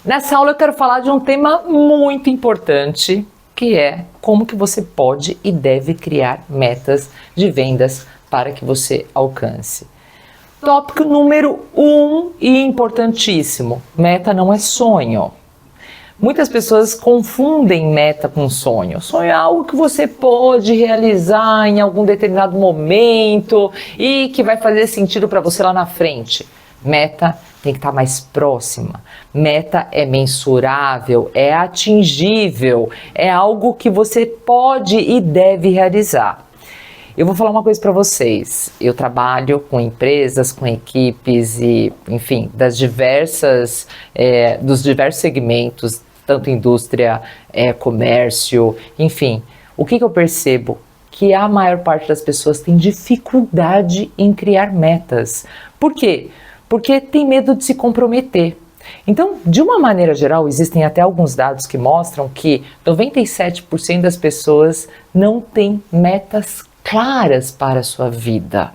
Nessa aula eu quero falar de um tema muito importante, que é como que você pode e deve criar metas de vendas para que você alcance. Tópico número 1 e importantíssimo: meta não é sonho. Muitas pessoas confundem meta com sonho. Sonho é algo que você pode realizar em algum determinado momento e que vai fazer sentido para você lá na frente. Meta tem que estar mais próxima. Meta é mensurável, é atingível, é algo que você pode e deve realizar. Eu vou falar uma coisa para vocês. Eu trabalho com empresas, com equipes e, enfim, dos diversos segmentos, tanto indústria, comércio, enfim. O que eu percebo? Que a maior parte das pessoas tem dificuldade em criar metas. Por quê? Porque tem medo de se comprometer. Então, de uma maneira geral, existem até alguns dados que mostram que 97% das pessoas não têm metas claras para a sua vida.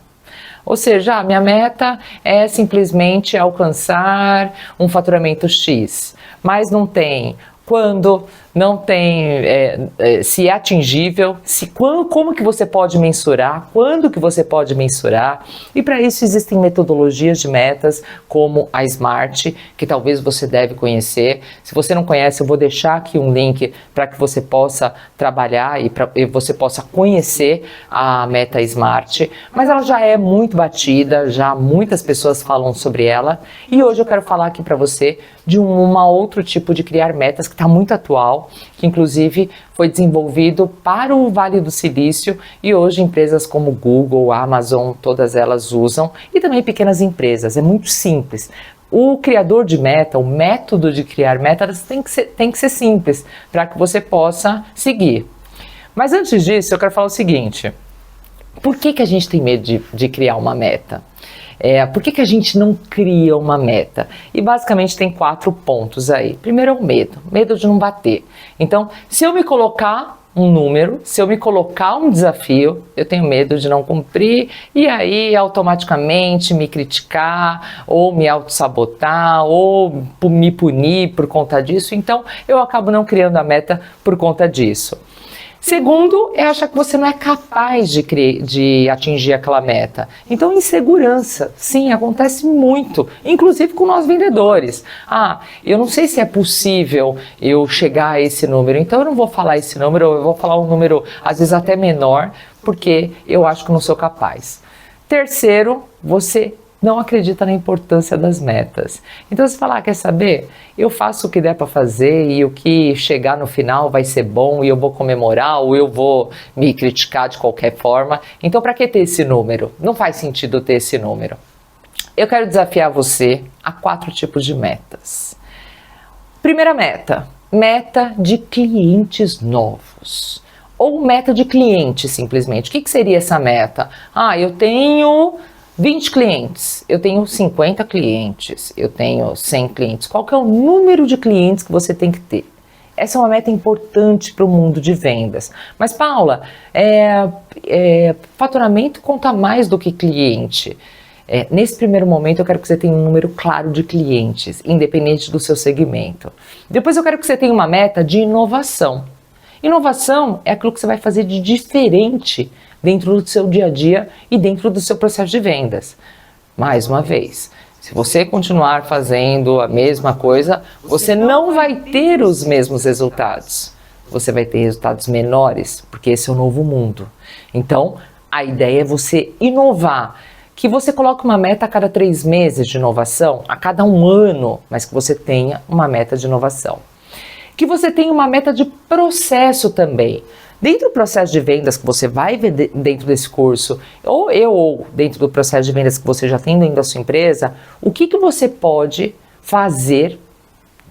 Ou seja, minha meta é simplesmente alcançar um faturamento X, mas não tem quando, não tem se é atingível, como que você pode mensurar, quando que você pode mensurar. E para isso existem metodologias de metas como a SMART, que talvez você deve conhecer. Se você não conhece, eu vou deixar aqui um link para que você possa trabalhar e você possa conhecer a meta SMART. Mas ela já é muito batida, já muitas pessoas falam sobre ela. E hoje eu quero falar aqui para você de outro tipo de criar metas que está muito atual, que inclusive foi desenvolvido para o Vale do Silício e hoje empresas como Google, Amazon, todas elas usam, e também pequenas empresas. É muito simples. O criador de meta, o método de criar metas tem que ser simples para que você possa seguir. Mas antes disso, eu quero falar o seguinte: por que a gente tem medo de criar uma meta? Por que a gente não cria uma meta? E basicamente tem 4 pontos aí. Primeiro é o medo de não bater. Então, se eu me colocar um número, se eu me colocar um desafio, eu tenho medo de não cumprir e aí automaticamente me criticar ou me auto-sabotar ou me punir por conta disso. Então, eu acabo não criando a meta por conta disso. Segundo, é achar que você não é capaz de atingir aquela meta. Então, insegurança, sim, acontece muito, inclusive com nós vendedores. Eu não sei se é possível eu chegar a esse número, então eu não vou falar esse número, eu vou falar um número às vezes até menor, porque eu acho que não sou capaz. Terceiro, você não acredita na importância das metas. Então você fala, quer saber? Eu faço o que der para fazer e o que chegar no final vai ser bom e eu vou comemorar ou eu vou me criticar de qualquer forma. Então para que ter esse número? Não faz sentido ter esse número. Eu quero desafiar você a 4 tipos de metas. Primeira meta de clientes novos. Ou meta de cliente, simplesmente. O que seria essa meta? Eu tenho 20 clientes, eu tenho 50 clientes, eu tenho 100 clientes. Qual que é o número de clientes que você tem que ter? Essa é uma meta importante para o mundo de vendas. Mas, Paula, faturamento conta mais do que cliente. Nesse primeiro momento, eu quero que você tenha um número claro de clientes, independente do seu segmento. Depois, eu quero que você tenha uma meta de inovação. Inovação é aquilo que você vai fazer de diferente dentro do seu dia a dia e dentro do seu processo de vendas. Mais uma vez, se você continuar fazendo a mesma coisa, você não vai ter os mesmos resultados. Você vai ter resultados menores, porque esse é o novo mundo. Então, a ideia é você inovar. Que você coloque uma meta a cada 3 meses de inovação, a cada 1 ano, mas que você tenha uma meta de inovação. Que você tenha uma meta de processo também. Dentro do processo de vendas que você vai ver dentro desse curso, ou dentro do processo de vendas que você já tem dentro da sua empresa, o que você pode fazer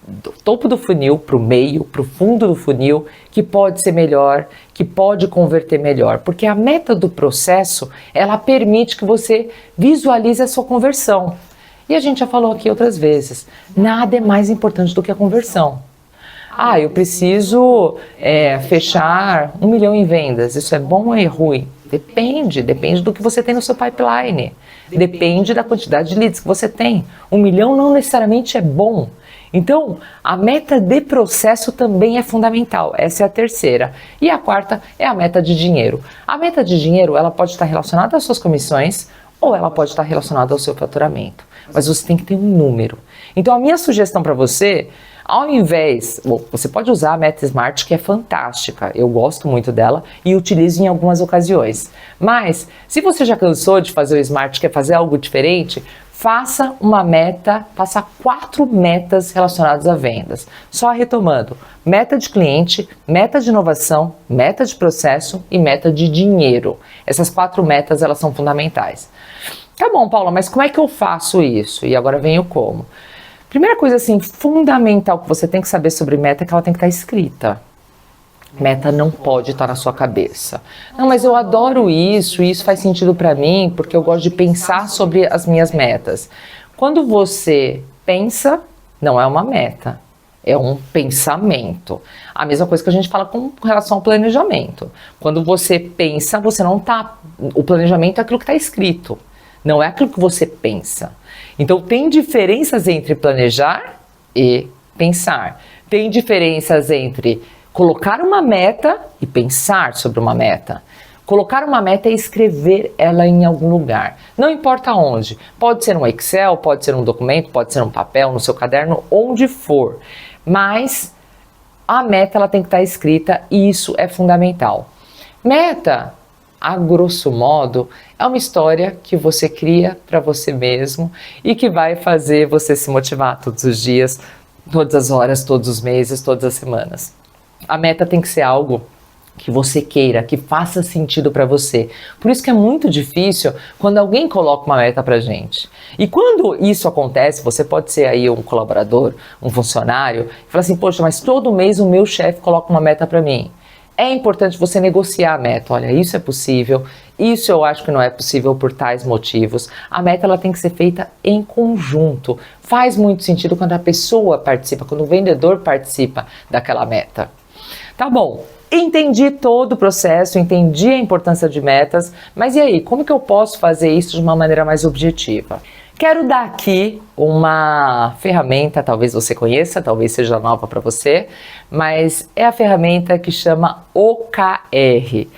do topo do funil para o meio, para o fundo do funil, que pode ser melhor, que pode converter melhor. Porque a meta do processo, ela permite que você visualize a sua conversão. E a gente já falou aqui outras vezes, nada é mais importante do que a conversão. Eu preciso fechar 1 milhão em vendas. Isso é bom ou é ruim? Depende do que você tem no seu pipeline. Depende da quantidade de leads que você tem. 1 milhão não necessariamente é bom. Então, a meta de processo também é fundamental. Essa é a terceira. E a quarta é a meta de dinheiro. A meta de dinheiro, ela pode estar relacionada às suas comissões ou ela pode estar relacionada ao seu faturamento. Mas você tem que ter um número. Então, a minha sugestão para você, ao invés, você pode usar a meta SMART, que é fantástica, eu gosto muito dela e utilizo em algumas ocasiões. Mas, se você já cansou de fazer o SMART, quer fazer algo diferente, faça uma meta, faça 4 metas relacionadas a vendas. Só retomando, meta de cliente, meta de inovação, meta de processo e meta de dinheiro. Essas 4 metas, elas são fundamentais. Tá bom, Paula, mas como é que eu faço isso? E agora vem o como. Primeira coisa assim, fundamental que você tem que saber sobre meta é que ela tem que estar escrita. Meta não pode estar na sua cabeça. Não, mas eu adoro isso, e isso faz sentido para mim, porque eu gosto de pensar sobre as minhas metas. Quando você pensa, não é uma meta, é um pensamento. A mesma coisa que a gente fala com relação ao planejamento. Quando você pensa, você não está... O planejamento é aquilo que está escrito, não é aquilo que você pensa. Então, tem diferenças entre planejar e pensar. Tem diferenças entre colocar uma meta e pensar sobre uma meta. Colocar uma meta é escrever ela em algum lugar. Não importa onde. Pode ser um Excel, pode ser um documento, pode ser um papel, no seu caderno, onde for. Mas a meta ela tem que estar escrita e isso é fundamental. Meta, a grosso modo, é uma história que você cria para você mesmo e que vai fazer você se motivar todos os dias, todas as horas, todos os meses, todas as semanas. A meta tem que ser algo que você queira, que faça sentido para você. Por isso que é muito difícil quando alguém coloca uma meta pra gente. E quando isso acontece, você pode ser aí um colaborador, um funcionário, e fala assim, poxa, mas todo mês o meu chefe coloca uma meta para mim. É importante você negociar a meta. Olha, isso é possível, isso eu acho que não é possível por tais motivos. A meta ela tem que ser feita em conjunto. Faz muito sentido quando a pessoa participa, quando o vendedor participa daquela meta. Tá bom, entendi todo o processo, entendi a importância de metas, mas e aí, como que eu posso fazer isso de uma maneira mais objetiva? Quero dar aqui uma ferramenta, talvez você conheça, talvez seja nova para você, mas é a ferramenta que chama OKR.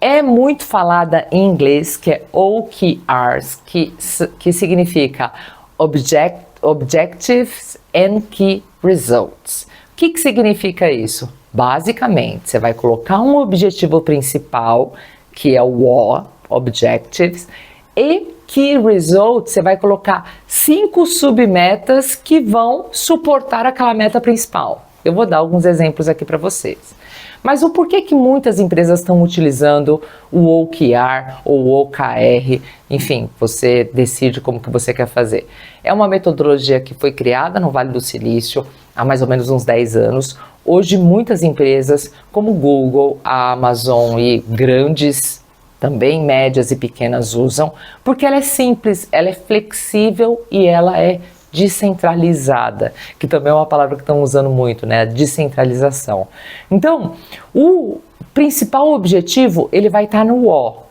É muito falada em inglês, que é OKRs, que significa Objectives and Key Results. O que significa isso? Basicamente, você vai colocar um objetivo principal, que é o O, Objectives, e Key Results, você vai colocar 5 submetas que vão suportar aquela meta principal. Eu vou dar alguns exemplos aqui para vocês. Mas o porquê que muitas empresas estão utilizando o OKR ou o OKR, enfim, você decide como que você quer fazer. É uma metodologia que foi criada no Vale do Silício há mais ou menos uns 10 anos. Hoje muitas empresas como Google, a Amazon e grandes, também médias e pequenas usam, porque ela é simples, ela é flexível e ela é descentralizada, que também é uma palavra que estão usando muito, né? Descentralização. Então, o principal objetivo, ele vai estar no O,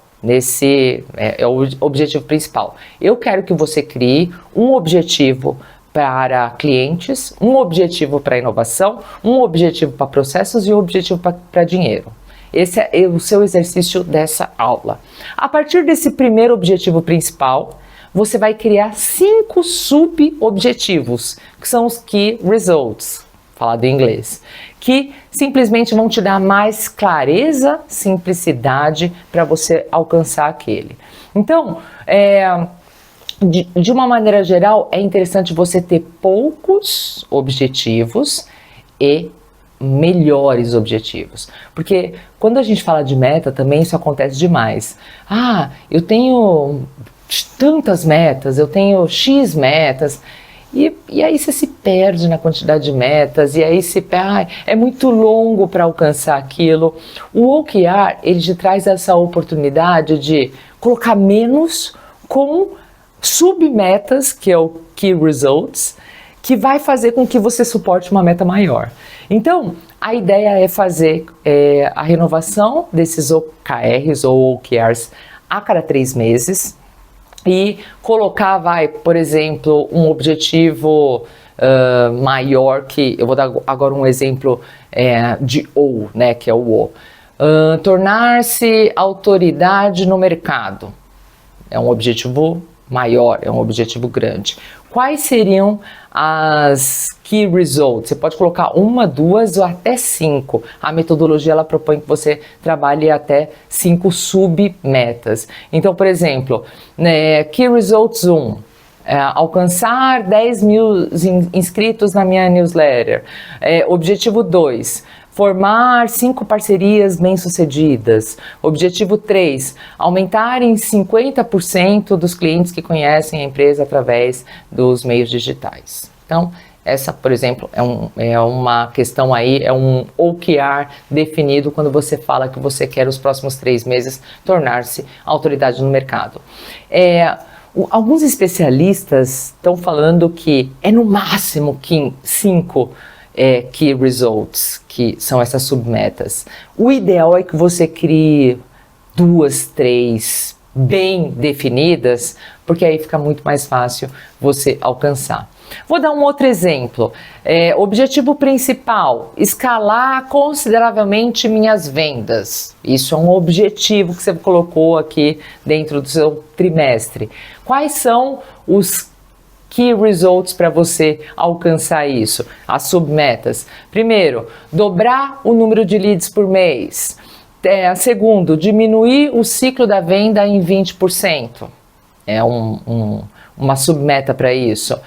é o objetivo principal. Eu quero que você crie um objetivo para clientes, um objetivo para inovação, um objetivo para processos e um objetivo para dinheiro. Esse é o seu exercício dessa aula. A partir desse primeiro objetivo principal, você vai criar 5 sub-objetivos, que são os Key Results, falado em inglês, que simplesmente vão te dar mais clareza, simplicidade para você alcançar aquele. Então, de uma maneira geral, é interessante você ter poucos objetivos e melhores objetivos, porque quando a gente fala de meta também isso acontece demais. Eu tenho tantas metas, eu tenho X metas, e aí você se perde na quantidade de metas, e aí é muito longo para alcançar aquilo. O OKR, ele te traz essa oportunidade de colocar menos com submetas, que é o Key Results, que vai fazer com que você suporte uma meta maior. Então, a ideia é fazer a renovação desses OKRs ou OKRs a cada 3 meses e colocar, por exemplo, um objetivo maior que... Eu vou dar agora um exemplo de O, né, que é o O. Tornar-se autoridade no mercado. É um objetivo maior, é um objetivo grande. Quais seriam as key results? Você pode colocar 1, 2 ou até 5. A metodologia ela propõe que você trabalhe até 5 submetas. Então, por exemplo, key results 1. Alcançar 10 mil inscritos na minha newsletter. Objetivo 2. Formar 5 parcerias bem-sucedidas. Objetivo 3, aumentar em 50% dos clientes que conhecem a empresa através dos meios digitais. Então, essa, por exemplo, é uma questão aí, é um OKR definido quando você fala que você quer os próximos 3 meses tornar-se autoridade no mercado. Alguns especialistas estão falando que é no máximo 5 key results, que são essas submetas. O ideal é que você crie 2, 3 bem definidas, porque aí fica muito mais fácil você alcançar. Vou dar um outro exemplo. Objetivo principal, escalar consideravelmente minhas vendas. Isso é um objetivo que você colocou aqui dentro do seu trimestre. Quais são os key results para você alcançar isso? As submetas. Primeiro, dobrar o número de leads por mês. Segundo, diminuir o ciclo da venda em 20%. É uma submeta para isso.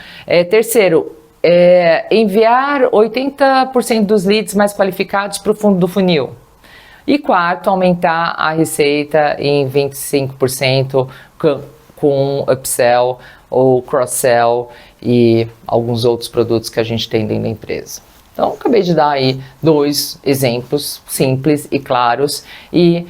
Terceiro, enviar 80% dos leads mais qualificados para o fundo do funil. E quarto, aumentar a receita em 25% com upsell ou cross-sell e alguns outros produtos que a gente tem dentro da empresa. Então, acabei de dar aí 2 exemplos simples e claros e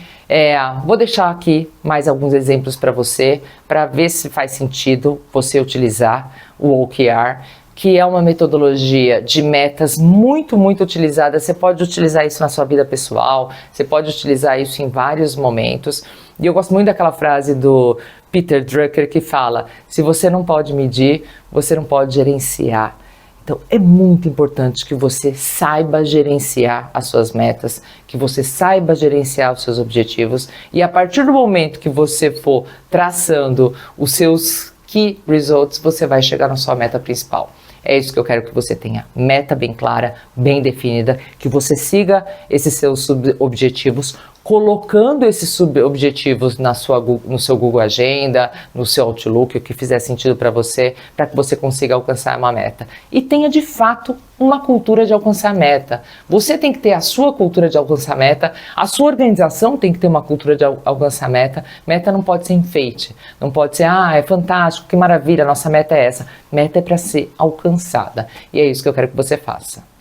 vou deixar aqui mais alguns exemplos para você, para ver se faz sentido você utilizar o OKR, que é uma metodologia de metas muito, muito utilizada. Você pode utilizar isso na sua vida pessoal, você pode utilizar isso em vários momentos. E eu gosto muito daquela frase do Peter Drucker que fala: se você não pode medir, você não pode gerenciar. Então, é muito importante que você saiba gerenciar as suas metas, que você saiba gerenciar os seus objetivos e a partir do momento que você for traçando os seus key results, você vai chegar na sua meta principal. É isso que eu quero que você tenha, meta bem clara, bem definida, que você siga esses seus subobjetivos, colocando esses subobjetivos no seu Google Agenda, no seu Outlook, o que fizer sentido para você que você consiga alcançar uma meta. E tenha de fato uma cultura de alcançar meta. Você tem que ter a sua cultura de alcançar meta, a sua organização tem que ter uma cultura de alcançar meta. Meta não pode ser enfeite, não pode ser, é fantástico, que maravilha, nossa meta é essa. Meta é para ser alcançada. E é isso que eu quero que você faça.